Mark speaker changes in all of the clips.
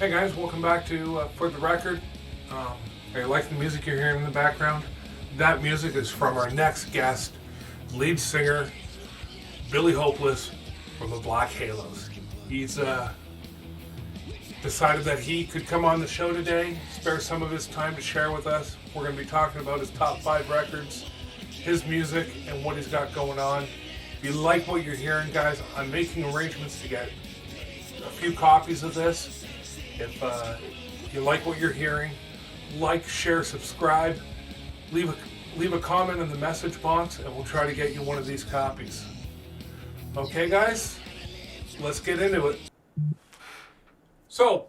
Speaker 1: Hey guys, welcome back to For the Record. Are you liking the music you're hearing in the background? That music is from our next guest, lead singer Billy Hopeless from the Black Halos. He's decided that he could come on the show today, spare some of his time to share with us. We're going to be talking about his top 5 records, his music, and what he's got going on. If you like what you're hearing, guys, I'm making arrangements to get a few copies of this. If you like what you're hearing, like, share, subscribe, leave a comment in the message box, and we'll try to get you one of these copies. Okay, guys, let's get into it. So,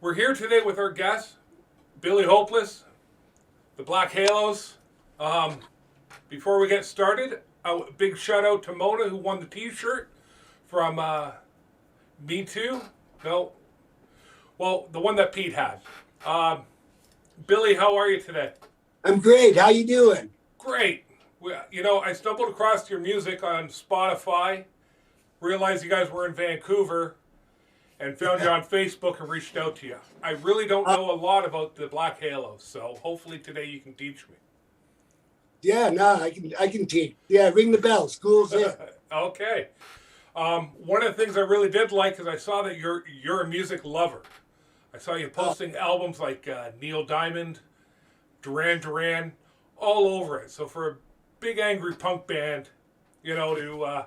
Speaker 1: we're here today with our guest, Billy Hopeless, the Black Halos. Before we get started, a big shout out to Mona, who won the t-shirt from Me Too. No. Well, the one that Pete had. Billy, how are you today?
Speaker 2: I'm great. How you doing?
Speaker 1: Great. I stumbled across your music on Spotify, realized you guys were in Vancouver, and found you on Facebook and reached out to you. I really don't know a lot about the Black Halos, so hopefully today you can teach me.
Speaker 2: Yeah, no, I can teach. Yeah, ring the bell. School's in.
Speaker 1: Okay. One of the things I really did like is I saw that you're a music lover. I saw you posting albums like Neil Diamond, Duran Duran, all over it. So for a big angry punk band, to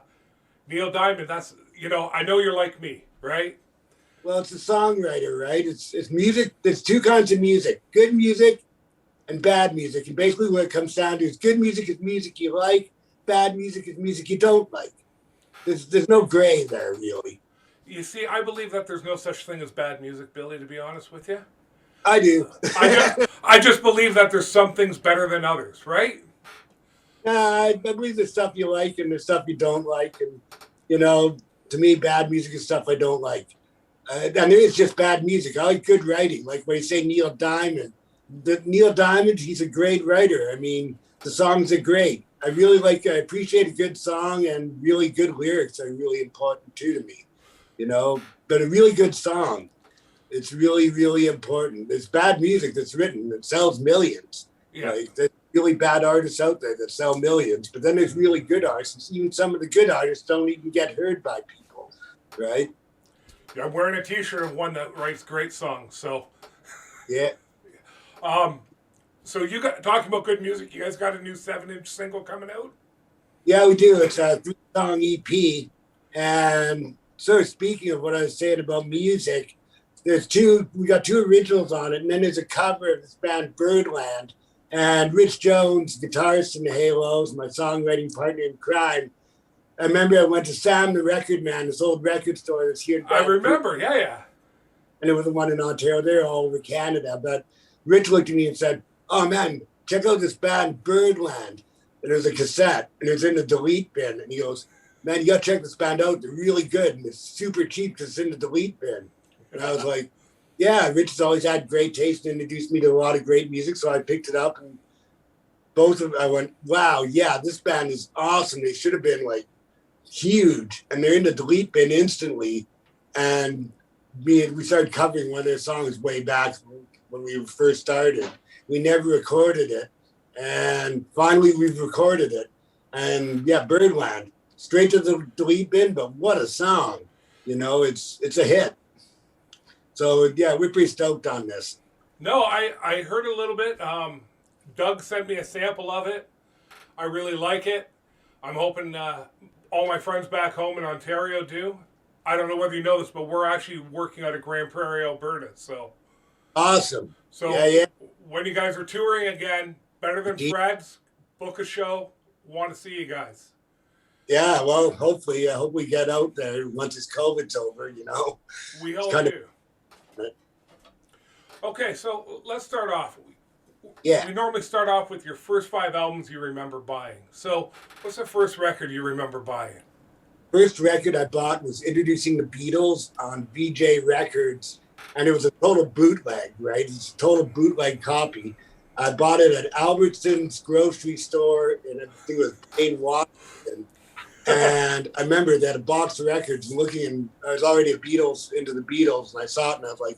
Speaker 1: Neil Diamond, that's, I know you're like me, right?
Speaker 2: Well, it's a songwriter, right? It's music. There's two kinds of music: good music and bad music. And basically, what it comes down to is good music is music you like, bad music is music you don't like. There's no gray there, really.
Speaker 1: You see, I believe that there's no such thing as bad music, Billy, to be honest with you.
Speaker 2: I do.
Speaker 1: I just believe that there's some things better than others, right?
Speaker 2: I believe there's stuff you like and there's stuff you don't like. And, to me, bad music is stuff I don't like. And it's just bad music. I like good writing. Like when you say Neil Diamond. Neil Diamond, he's a great writer. I mean, the songs are great. I appreciate a good song, and really good lyrics are really important too to me. But a really good song, it's really, really important. There's bad music that's written that sells millions.
Speaker 1: Yeah.
Speaker 2: Right? There's really bad artists out there that sell millions, but then there's really good artists. Even some of the good artists don't even get heard by people, right?
Speaker 1: Yeah, I'm wearing a t-shirt of one that writes great songs, so.
Speaker 2: Yeah.
Speaker 1: So you got talking about good music. You guys got a new 7-inch single coming out?
Speaker 2: Yeah, we do. It's a 3-song EP, and sort of speaking of what I was saying about music, we got 2 originals on it, and then there's a cover of this band Birdland, and Rich Jones, guitarist in the Halos, my songwriting partner in crime. I remember I went to Sam the Record Man, this old record store that's here.
Speaker 1: I remember, yeah.
Speaker 2: And it was the one in Ontario. They're all over Canada. But Rich looked at me and said, "Oh man, check out this band Birdland." And there's a cassette, and it's in the delete bin. And he goes, "Man, you gotta check this band out. They're really good, and it's super cheap because it's in the delete bin." And I was like, "Yeah, Rich has always had great taste and introduced me to a lot of great music." So I picked it up, and I went, "Wow, yeah, this band is awesome. They should have been like huge." And they're in the delete bin instantly. And we started covering one of their songs way back when we first started. We never recorded it, and finally we've recorded it. And yeah, Birdland, straight to the delete bin, but what a song! It's a hit. So yeah, we're pretty stoked on this.
Speaker 1: No, I heard a little bit. Doug sent me a sample of it. I really like it. I'm hoping all my friends back home in Ontario do. I don't know whether you know this, but we're actually working out of Grand Prairie, Alberta. So
Speaker 2: awesome.
Speaker 1: So
Speaker 2: yeah.
Speaker 1: When you guys are touring again, better than Fred's, book a show. Want to see you guys.
Speaker 2: Yeah, well, hopefully, I hope we get out there once this COVID's over,
Speaker 1: We hope too. Okay, so let's start off.
Speaker 2: Yeah.
Speaker 1: We normally start off with your first 5 albums you remember buying. So what's the first record you remember buying?
Speaker 2: First record I bought was Introducing the Beatles on VJ Records, and it was a total bootleg, right? It's a total bootleg copy. I bought it at Albertson's grocery store, and I think it was Plain Washington. And I remember they had a box of records, and looking, and I was already into the Beatles, and I saw it, and I was like,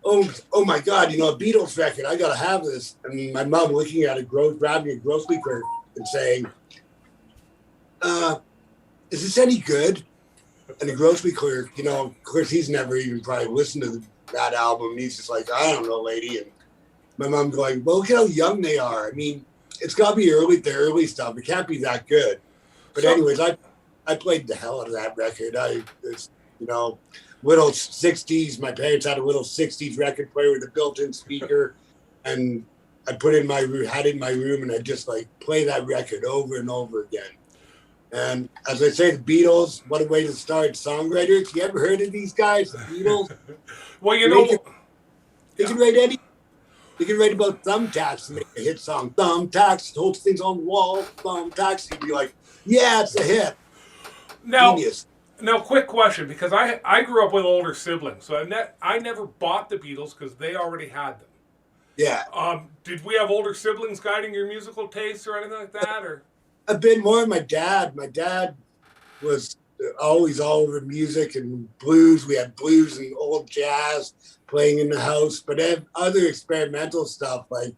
Speaker 2: oh my God, a Beatles record. I got to have this. And my mom looking at it, grabbing a grocery clerk and saying, is this any good? And the grocery clerk, of course, he's never even probably listened to that album. And he's just like, I don't know, lady. And my mom going, well, look at how young they are. I mean, it's got to be the early stuff. It can't be that good. But anyways, I played the hell out of that record. Little 60s. My parents had a little 60s record player with a built-in speaker. And I had it in my room, and I just like play that record over and over again. And as I say, the Beatles, what a way to start songwriters. You ever heard of these guys, the Beatles?
Speaker 1: Well,
Speaker 2: they can write anything. They can write about thumbtacks and make a hit song. Thumbtacks, holds things on the wall. Thumbtacks. You'd be like, yeah, it's a hit. Genius.
Speaker 1: Now, quick question, because I grew up with older siblings, so I never bought the Beatles because they already had them.
Speaker 2: Yeah.
Speaker 1: Did we have older siblings guiding your musical tastes or anything like that, or?
Speaker 2: A bit more. My dad was always all over music and blues. We had blues and old jazz playing in the house, but other experimental stuff, like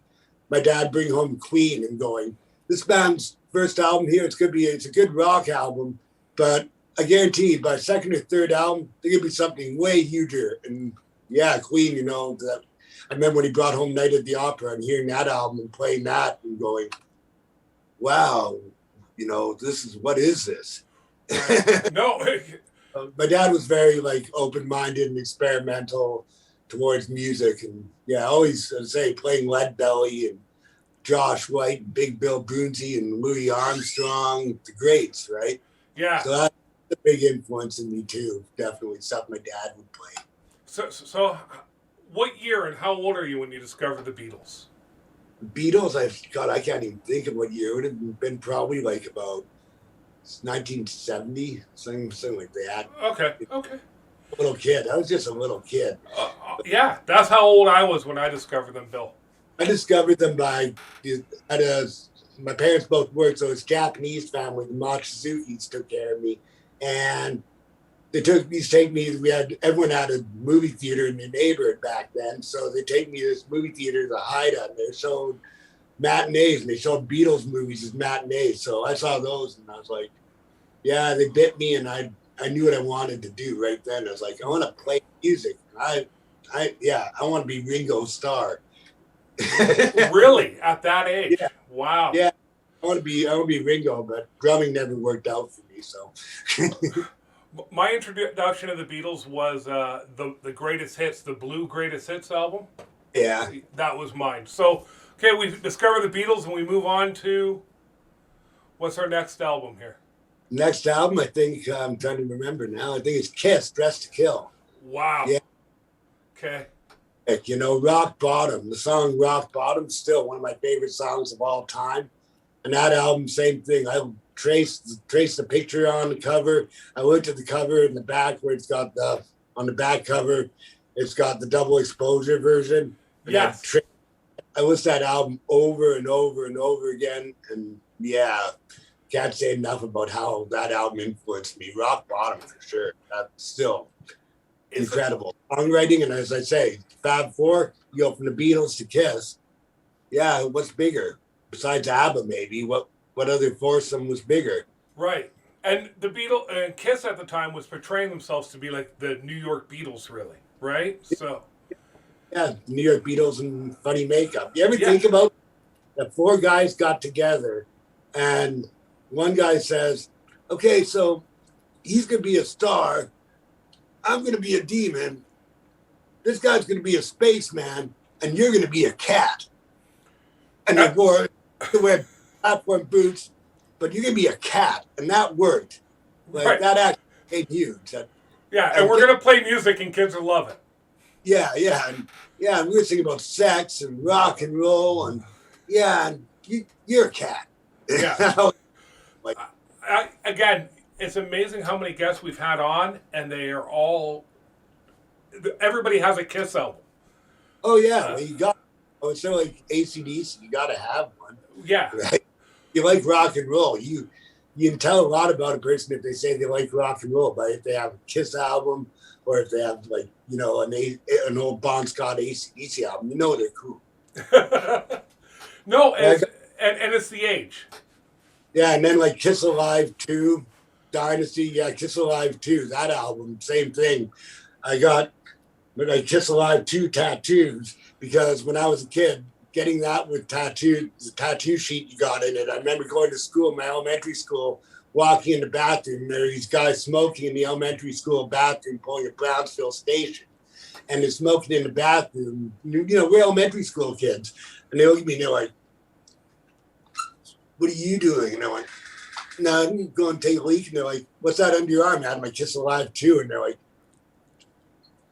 Speaker 2: my dad bring home Queen and going, this band's first album here, it's a good rock album, but I guarantee by second or third album, there could be something way huger. And yeah, Queen, that I remember when he brought home Night at the Opera and hearing that album and playing that and going, wow, what is this?
Speaker 1: No.
Speaker 2: My dad was very like open-minded and experimental towards music, and yeah, always playing Lead Belly and Josh White and Big Bill Broonzy and Louis Armstrong, the greats, right?
Speaker 1: Yeah.
Speaker 2: So that's a big influence in me too. Definitely stuff my dad would play.
Speaker 1: So what year and how old are you when you discovered the Beatles?
Speaker 2: Beatles, I can't even think of what year. It would have been probably like about 1970, something like that.
Speaker 1: Okay.
Speaker 2: Little kid. I was just a little kid.
Speaker 1: Yeah, that's how old I was when I discovered them, Bill.
Speaker 2: I discovered them my parents both worked, so it's a Japanese family. The Mochizuki's took care of me. And they used to take me, everyone had a movie theater in the neighborhood back then. So they take me to this movie theater, the Haida, and they showed matinees, and they showed Beatles movies as matinees. So I saw those and I was like, yeah, they bit me, and I knew what I wanted to do right then. I was like, I want to play music. I want to be Ringo Starr.
Speaker 1: Really? At that age?
Speaker 2: Yeah.
Speaker 1: Wow.
Speaker 2: Yeah. I want to be Ringo, but drumming never worked out for me, so
Speaker 1: my introduction to the Beatles was the greatest hits, the Blue Greatest Hits album.
Speaker 2: Yeah.
Speaker 1: That was mine. So, okay, we discover the Beatles and we move on to what's our next album here?
Speaker 2: Next album, I think, I'm trying to remember now. I think it's Kiss, Dressed to Kill.
Speaker 1: Wow.
Speaker 2: Yeah.
Speaker 1: Okay.
Speaker 2: Rock Bottom. The song Rock Bottom, still one of my favorite songs of all time. And that album, same thing. I traced the picture on the cover. I looked at the cover in the back where it's got on the back cover, it's got the double exposure version.
Speaker 1: Yes.
Speaker 2: I listened to that album over and over and over again. And yeah, can't say enough about how that album influenced me. Rock Bottom for sure. That's still incredible. Songwriting, and as I say, Fab Four, you go from the Beatles to Kiss. Yeah, what's bigger? Besides ABBA, maybe. What other foursome was bigger?
Speaker 1: Right. And the Beatles and Kiss at the time was portraying themselves to be like the New York Beatles, really, right? So
Speaker 2: yeah, New York Beatles and funny makeup. You ever think about the four guys got together and one guy says, okay, so he's going to be a star. I'm going to be a demon. This guy's going to be a spaceman, and you're going to be a cat. And they wear platform boots, but you're going to be a cat. And that worked. That actually became huge.
Speaker 1: And we're going to play music and kids will love it.
Speaker 2: Yeah. And we were thinking about sex and rock and roll. And and you're a cat.
Speaker 1: Yeah. Again, it's amazing how many guests we've had on, and they are all. Everybody has a Kiss album.
Speaker 2: Oh yeah, it's sort of like AC/DC. You got to have one.
Speaker 1: Yeah.
Speaker 2: Right? You like rock and roll. You can tell a lot about a person if they say they like rock and roll, but if they have a Kiss album or if they have like, you know, an old Bon Scott AC/DC album, you know they're cool.
Speaker 1: No,
Speaker 2: And
Speaker 1: and it's the age.
Speaker 2: yeah, and then like Kiss Alive 2, Dynasty, yeah, Kiss Alive 2, that album, same thing. I got like Kiss Alive 2 tattoos because when I was a kid, getting that with the tattoo sheet you got in it. I remember going to school, my elementary school, walking in the bathroom. There were these guys smoking in the elementary school bathroom, pulling a Brownsville station. And they're smoking in the bathroom. You know, we're elementary school kids. And they look at me and they're like, what are you doing? And I'm like, no, I'm going to take a leak. And they're like, what's that under your arm? I had my Kiss Alive 2. And they're like,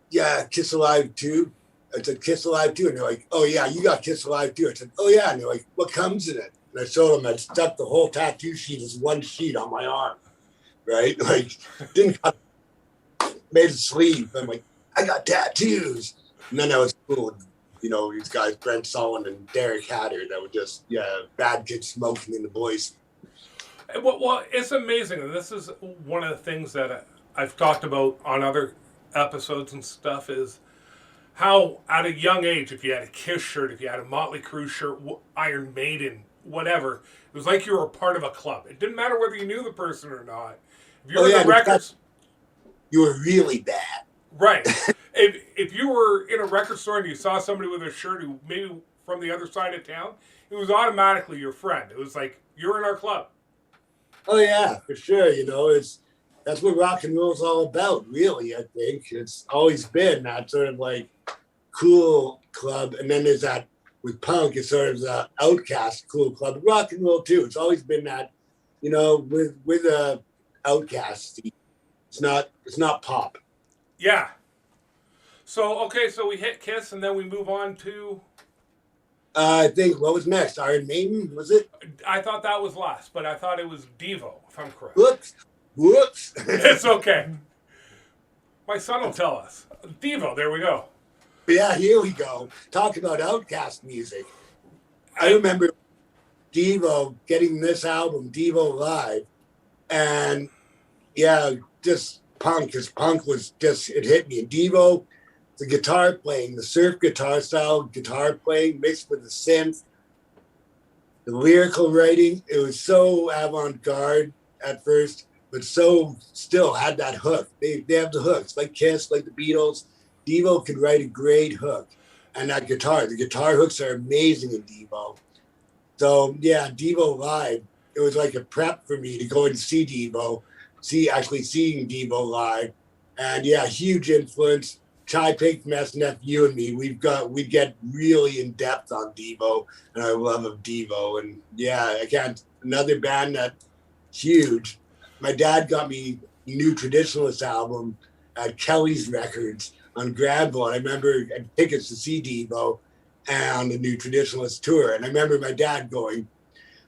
Speaker 2: yeah, Kiss Alive 2. I said, Kiss Alive 2. And they're like, oh, yeah, you got Kiss Alive 2. I said, oh, yeah. And they're like, what comes in it? And I showed them I stuck the whole tattoo sheet as one sheet on my arm, right? Like, didn't cut, made a sleeve. I'm like, I got tattoos. And then I was cool with, you know, these guys, Brent Sullivan and Derek Hatter, that were just, yeah, bad kids smoking in the boys.
Speaker 1: Well, it's amazing. And this is one of the things that I've talked about on other episodes and stuff is how at a young age, if you had a Kiss shirt, if you had a Motley Crue shirt, Iron Maiden, whatever, it was like you were a part of a club. It didn't matter whether you knew the person or not. If you were in the records,
Speaker 2: you were really bad.
Speaker 1: Right. if you were in a record store and you saw somebody with a shirt who maybe from the other side of town, it was automatically your friend. It was like, you're in our club.
Speaker 2: Oh yeah, for sure. You know, that's what rock and roll is all about, really. I think it's always been that sort of like cool club, and then there's that with punk, it's sort of the outcast cool club. Rock and roll too. It's always been that, you know, with a outcast. It's not pop.
Speaker 1: Yeah. So okay, so we hit Kiss, and then we move on to.
Speaker 2: I think what was next? Iron Maiden, was it?
Speaker 1: I thought that was last, but I thought it was Devo, if I'm correct.
Speaker 2: Whoops.
Speaker 1: It's okay. My son will tell us. Devo, there we go.
Speaker 2: Yeah, here we go. Talk about outcast music. I remember Devo getting this album, Devo Live, and yeah, just punk, because punk was just, it hit me. And Devo, the guitar playing, the surf guitar style guitar playing mixed with the synth, the lyrical writing, it was so avant-garde at first, but so still had that hook. They have the hooks, like Kiss, like the Beatles. Devo could write a great hook. And that guitar, the guitar hooks are amazing in Devo. So yeah, Devo Live, it was like a prep for me to go and see Devo, actually seeing Devo live. And yeah, huge influence. Chai Pink from SNF, you and me, we get really in depth on Devo and our love of Devo. And yeah, another band that huge. My dad got me New Traditionalist album at Kelly's Records on Granville. And I remember I had tickets to see Devo and the New Traditionalist tour. And I remember my dad going,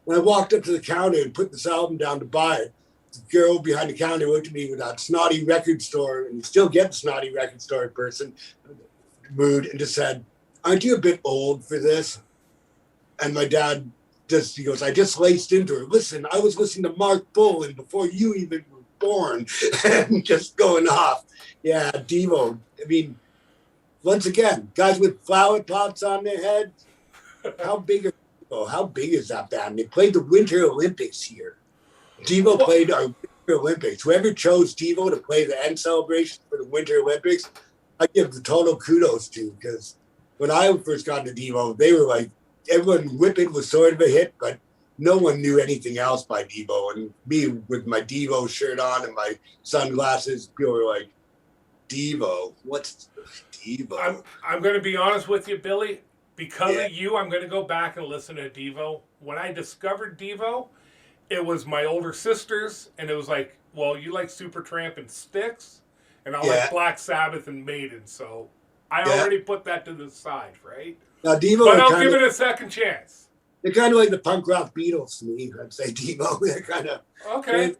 Speaker 2: when I walked up to the counter and put this album down to buy it, the girl behind the counter looked at me with that snotty record store, and you still get the snotty record store person mood, and just said, aren't you a bit old for this? And my dad he goes, I just laced into her. Listen, I was listening to Mark Bolan before you even were born, and just going off. Yeah, Devo. I mean, once again, guys with flower pots on their heads. How big is that band? They played the Winter Olympics here. Devo played our Winter Olympics. Whoever chose Devo to play the end celebration for the Winter Olympics, I give the total kudos to, because when I first got into Devo, they were like, everyone, Whippin' was sort of a hit, but no one knew anything else by Devo. And me with my Devo shirt on and my sunglasses, people were like, Devo? What's Devo?
Speaker 1: I'm going to be honest with you, Billy. Because of you, I'm going to go back and listen to Devo. When I discovered Devo, it was my older sisters, and it was like, well, you like Supertramp and Styx, and I like Black Sabbath and Maiden, so I already put that to the side, right?
Speaker 2: Now, Devo,
Speaker 1: but I'll give it a second chance.
Speaker 2: They're kind of like the punk rock Beatles to me, I'd say Devo. They're kind of...
Speaker 1: Okay.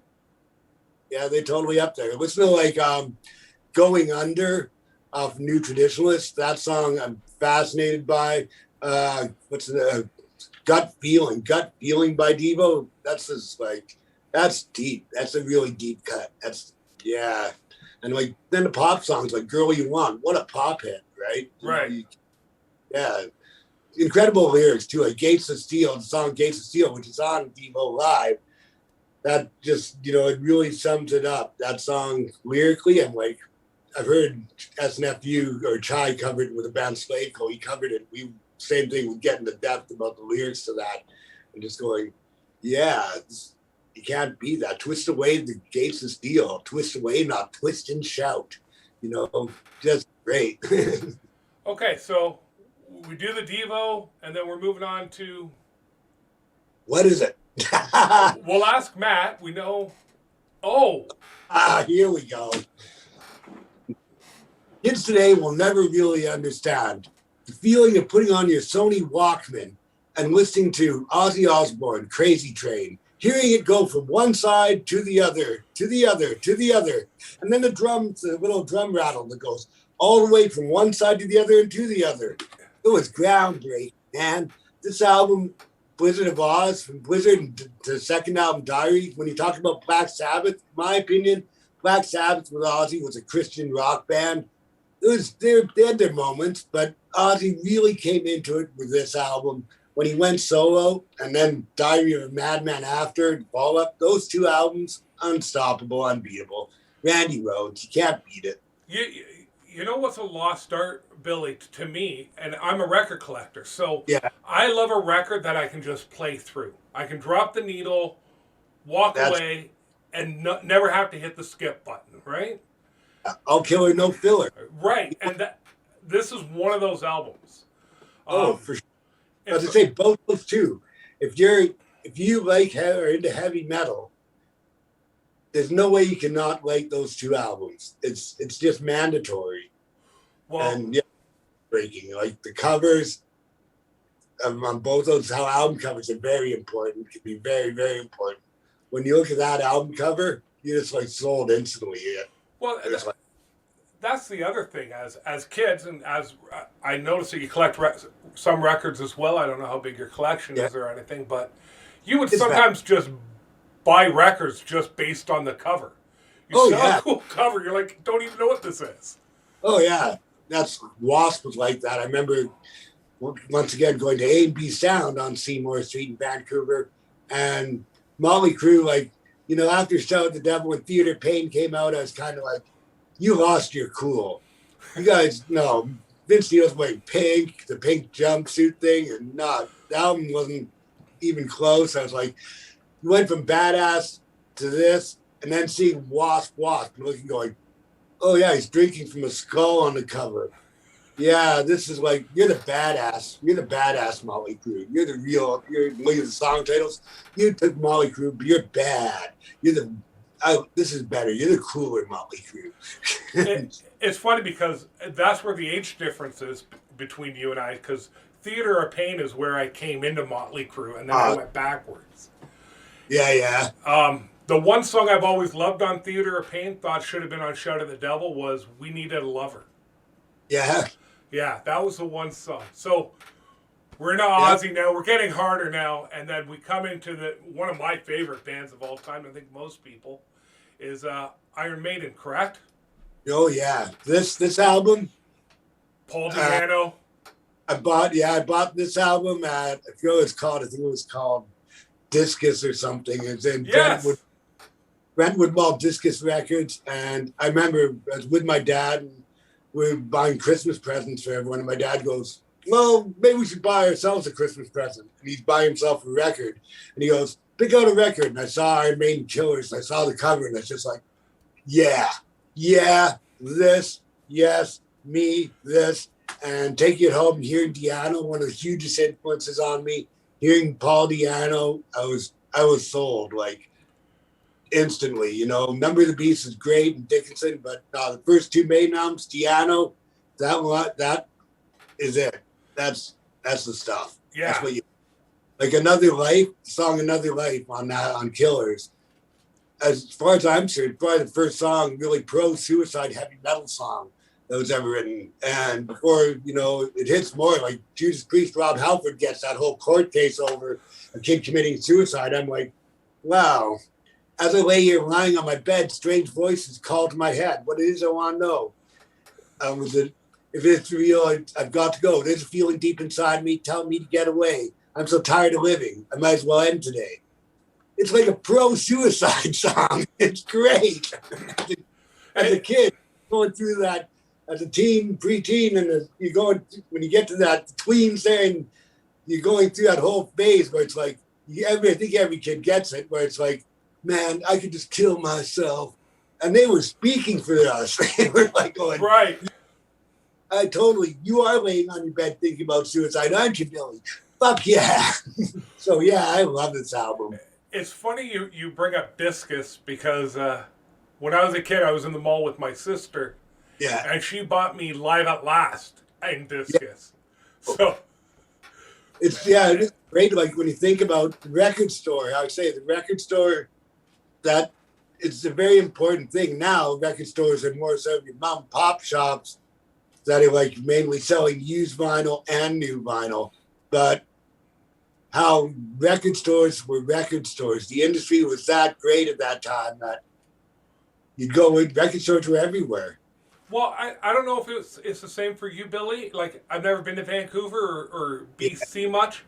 Speaker 2: They're totally up there. Listen to like Going Under off New Traditionalist. That song I'm fascinated by. What's the... Gut Feeling by Devo. That's just like, that's deep. That's a really deep cut. And like then the pop songs like "Girl You Want," what a pop hit, right?
Speaker 1: Right.
Speaker 2: Yeah, incredible lyrics too. Like "Gates of Steel," the song "Gates of Steel," which is on Devo Live. That just it really sums it up. That song lyrically, I'm like, I've heard SNFU or Chai covered it with a band Slaveco. He covered it. We same thing with getting the depth about the lyrics to that, and just going, yeah, you can't beat that. Twist away the gates of steel. Twist away, not twist and shout. Just great.
Speaker 1: Okay, so we do the Devo, and then we're moving on to.
Speaker 2: What is it?
Speaker 1: We'll ask Matt. We know. Oh.
Speaker 2: Here we go. Kids today will never really understand the feeling of putting on your Sony Walkman and listening to Ozzy Osbourne, Crazy Train, hearing it go from one side to the other, to the other, to the other. And then the little drum rattle that goes all the way from one side to the other and to the other. It was groundbreaking, man. This album, Blizzard of Oz, from Blizzard to the second album, Diary, when you talk about Black Sabbath, in my opinion, Black Sabbath with Ozzy was a Christian rock band. They had their moments, but Ozzy really came into it with this album when he went solo, and then Diary of a Madman after, Fall Up. Those two albums, unstoppable, unbeatable. Randy Rhoads, you can't beat it.
Speaker 1: You know what's a lost art, Billy, to me, and I'm a record collector, so
Speaker 2: yeah.
Speaker 1: I love a record that I can just play through. I can drop the needle, walk away, and never have to hit the skip button, right?
Speaker 2: All killer, no filler.
Speaker 1: Right, and this is one of those albums.
Speaker 2: For sure. I was to say both those two. If you like or into heavy metal, there's no way you cannot like those two albums. It's just mandatory.
Speaker 1: Well,
Speaker 2: and yeah, breaking like the covers on both those album covers are very important. Can be very, very important. When you look at that album cover, you're just like sold instantly. Yeah.
Speaker 1: Well, that's the other thing. As kids, and as I noticed that you collect some records as well. I don't know how big your collection is or anything, but you would sometimes just buy records just based on the cover. You saw a cool cover, you're like, don't even know what this is.
Speaker 2: Oh yeah, that's Wasp was like that. I remember once again going to A&B Sound on Seymour Street in Vancouver, and Motley Crue, like, after Shout at the Devil when Theater Pain came out, I was kind of like, you lost your cool. You guys, no, Vince Neil's wearing pink, the pink jumpsuit thing, and the album wasn't even close. I was like, you went from badass to this, and then seeing Wasp, and looking going, oh yeah, he's drinking from a skull on the cover. Yeah, this is like, you're the badass. You're the badass Motley Crue. You're the real, look at the song titles. You took Motley Crue, but you're bad. This is better. You're the cooler Motley Crue.
Speaker 1: It's funny because that's where the age difference is between you and I, because Theater of Pain is where I came into Motley Crue, and then I went backwards.
Speaker 2: Yeah.
Speaker 1: The one song I've always loved on Theater of Pain, thought should have been on Shout at the Devil, was We Needed a Lover.
Speaker 2: Yeah.
Speaker 1: Yeah, that was the one song. So we're into Ozzy now. We're getting harder now. And then we come into one of my favorite bands of all time, I think most people, is Iron Maiden, correct?
Speaker 2: Oh, yeah. This album.
Speaker 1: Paul Di'Anno.
Speaker 2: I bought this album at, I forget what it's called. I think it was called Discus or something. It's in Brentwood Mall Discus Records. And I remember I was with my dad, and we were buying Christmas presents for everyone. And my dad goes, well, maybe we should buy ourselves a Christmas present. And he's buying himself a record. And he goes, pick out a record. And I saw Iron Maiden Killers. And I saw the cover. And I was just like, yeah, this, yes, me, this. And taking it home and hearing Di'Anno, one of the hugest influences on me. Hearing Paul Di'Anno, I was sold, like, instantly. Number of the Beast is great and Dickinson, but the first two Maiden albums, Di'Anno, that is it. That's the stuff.
Speaker 1: Yeah.
Speaker 2: That's what like Another Life, the song Another Life on Killers. As far as I'm concerned, probably the first song, really pro-suicide heavy metal song that was ever written. And before, it hits more, like Judas Priest, Rob Halford gets that whole court case over a kid committing suicide. I'm like, wow. as I lay here lying on my bed, strange voices call to my head. What it is, I want to know. If it's real, I've got to go. There's a feeling deep inside me telling me to get away. I'm so tired of living. I might as well end today. It's like a pro-suicide song. It's great. As a kid, going through that, as a teen, preteen, and you're going, when you get to that tweens there, and you're going through that whole phase where it's like, I think every kid gets it, where it's like, man, I could just kill myself. And they were speaking for us. They were like going,
Speaker 1: right.
Speaker 2: You are laying on your bed thinking about suicide, aren't you, Billy? Fuck yeah. So yeah, I love this album.
Speaker 1: It's funny you bring up Discus because when I was a kid, I was in the mall with my sister.
Speaker 2: Yeah.
Speaker 1: And she bought me Live at Last in Discus. Yeah. So
Speaker 2: it's great. Like when you think about the record store, I would say the record store, that it's a very important thing. Now record stores are more so your mom and pop shops that are like mainly selling used vinyl and new vinyl. But how record stores were record stores. The industry was that great at that time that you'd go in, record stores were everywhere.
Speaker 1: Well, I don't know if it's the same for you, Billy. Like, I've never been to Vancouver or BC much.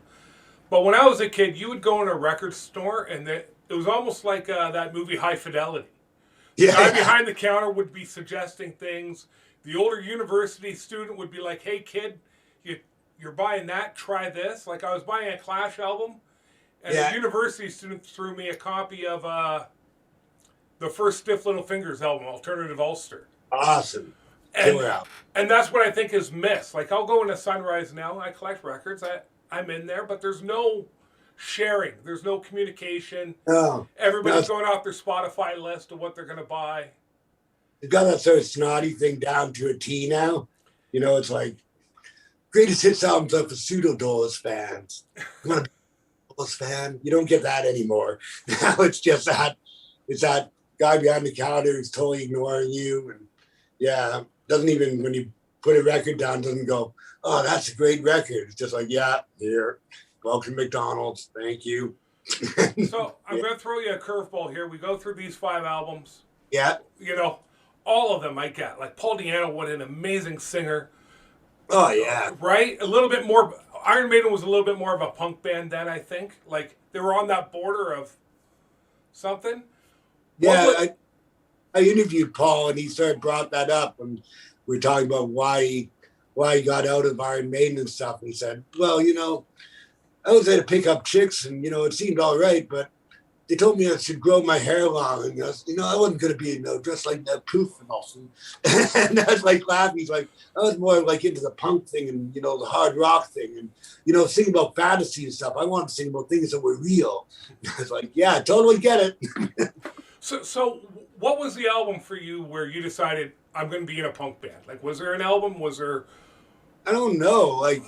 Speaker 1: But when I was a kid, you would go in a record store, and it was almost like that movie High Fidelity. The guy behind the counter would be suggesting things. The older university student would be like, hey, kid, you're buying that, try this. Like, I was buying a Clash album, and the university student threw me a copy of the first Stiff Little Fingers album, Alternative Ulster.
Speaker 2: Awesome.
Speaker 1: And that's what I think is missed. Like, I'll go into Sunrise now, I collect records, I'm in there, but there's no sharing. There's no communication.
Speaker 2: No.
Speaker 1: Everybody's going off their Spotify list of what they're going to buy.
Speaker 2: They've got that sort of snotty thing down to a T now. You know, it's like, greatest hits albums are for pseudo-Dollars fans. You want to be a Dollars fan? You don't get that anymore. Now it's just that guy behind the counter who's totally ignoring you. And yeah, doesn't even, when you put a record down, doesn't go, oh, that's a great record. It's just like, yeah, here, welcome to McDonald's. Thank you.
Speaker 1: So I'm going to throw you a curveball here. We go through these 5 albums.
Speaker 2: Yeah.
Speaker 1: You know, all of them I get. Like, Paul Di'Anno, what an amazing singer.
Speaker 2: Oh, yeah.
Speaker 1: Right? A little bit more. Iron Maiden was a little bit more of a punk band then, I think. Like, they were on that border of something.
Speaker 2: Yeah, I interviewed Paul, and he brought that up, and we were talking about why he got out of Iron Maiden and stuff. And he said, well, you know, I was there to pick up chicks, and, you know, it seemed all right, but they told me I should grow my hair long, and you know, I wasn't going to be, you know, dressed like that poof and all. And I was like laughing. He's like, I was more like into the punk thing and, you know, the hard rock thing, and, you know, singing about fantasy and stuff. I wanted to sing about things that were real. I was like, yeah, I totally get it.
Speaker 1: So what was the album for you where you decided I'm going to be in a punk band? Like, was there an album? Was there?
Speaker 2: I don't know. Like,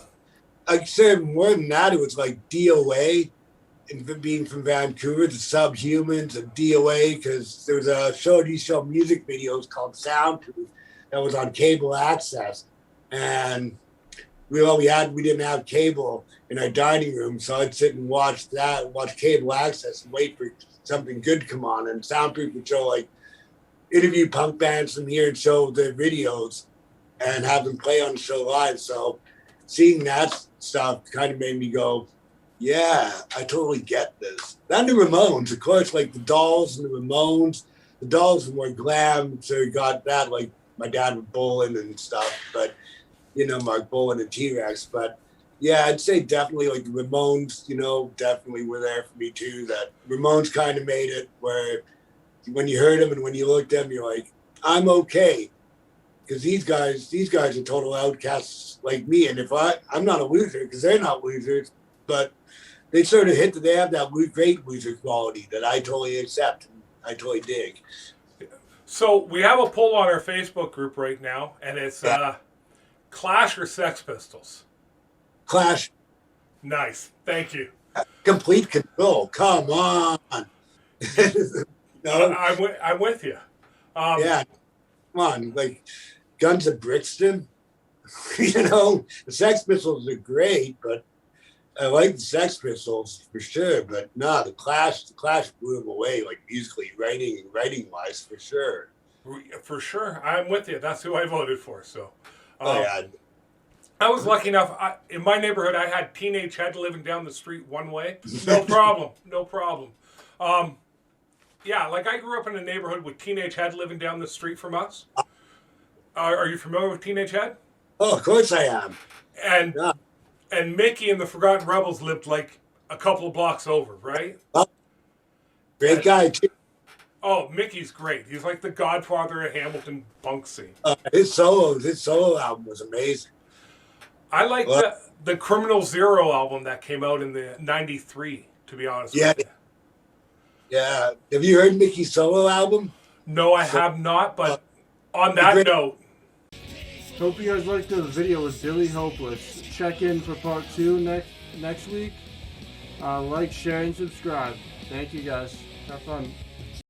Speaker 2: I'd say more than that, it was like DOA, and being from Vancouver, the Subhumans and DOA, because there was a show that used to show music videos called Soundproof that was on cable access. And we didn't have cable in our dining room, so I'd sit and watch cable access and wait for something good to come on. And Soundproof would show, like, interview punk bands from here and show their videos and have them play on the show live. So seeing that stuff kind of made me go, yeah, I totally get this. And the Ramones, of course, like the Dolls and the Ramones. The Dolls were more glam, so you got that, like my dad would Bolin and stuff, but, you know, Mark Bolin and T-Rex. But yeah, I'd say definitely like the Ramones, you know, definitely were there for me too. That Ramones kind of made it where when you heard them and when you looked at them, you're like, I'm okay. Because these guys are total outcasts like me. And if I'm not a loser, because they're not losers, but they sort of they have that great loser quality that I totally accept and I totally dig.
Speaker 1: So we have a poll on our Facebook group right now, and it's Clash or Sex Pistols?
Speaker 2: Clash.
Speaker 1: Nice. Thank you.
Speaker 2: Complete control. Come on. No,
Speaker 1: I'm with you.
Speaker 2: Yeah. Come on. Like Guns of Brixton. You know, the Sex Pistols are great, but I like the Sex Pistols for sure, but no, the Clash blew them away, like musically, writing wise, for sure.
Speaker 1: For sure, I'm with you. That's who I voted for. So,
Speaker 2: Oh yeah,
Speaker 1: I was lucky enough. In my neighborhood, I had Teenage Head living down the street one way. No problem. No problem. Yeah, like I grew up in a neighborhood with Teenage Head living down the street from us. Are you familiar with Teenage Head?
Speaker 2: oh, of course I am.
Speaker 1: And
Speaker 2: Yeah.
Speaker 1: and Mickey and the Forgotten Rebels lived like a couple of blocks over, right?
Speaker 2: Oh, great guy too.
Speaker 1: Oh, Mickey's great. He's like the godfather of Hamilton punk scene.
Speaker 2: His solo album was amazing.
Speaker 1: I like the Criminal Zero album that came out in the '93. To be honest
Speaker 2: Yeah,
Speaker 1: with you.
Speaker 2: yeah. Have you heard Mickey's solo album?
Speaker 1: No, I have not. But on that note,
Speaker 3: Hope you guys liked the video with Billy Hopeless. Check in for part 2 next week. Like, share, and subscribe. Thank you guys. Have fun.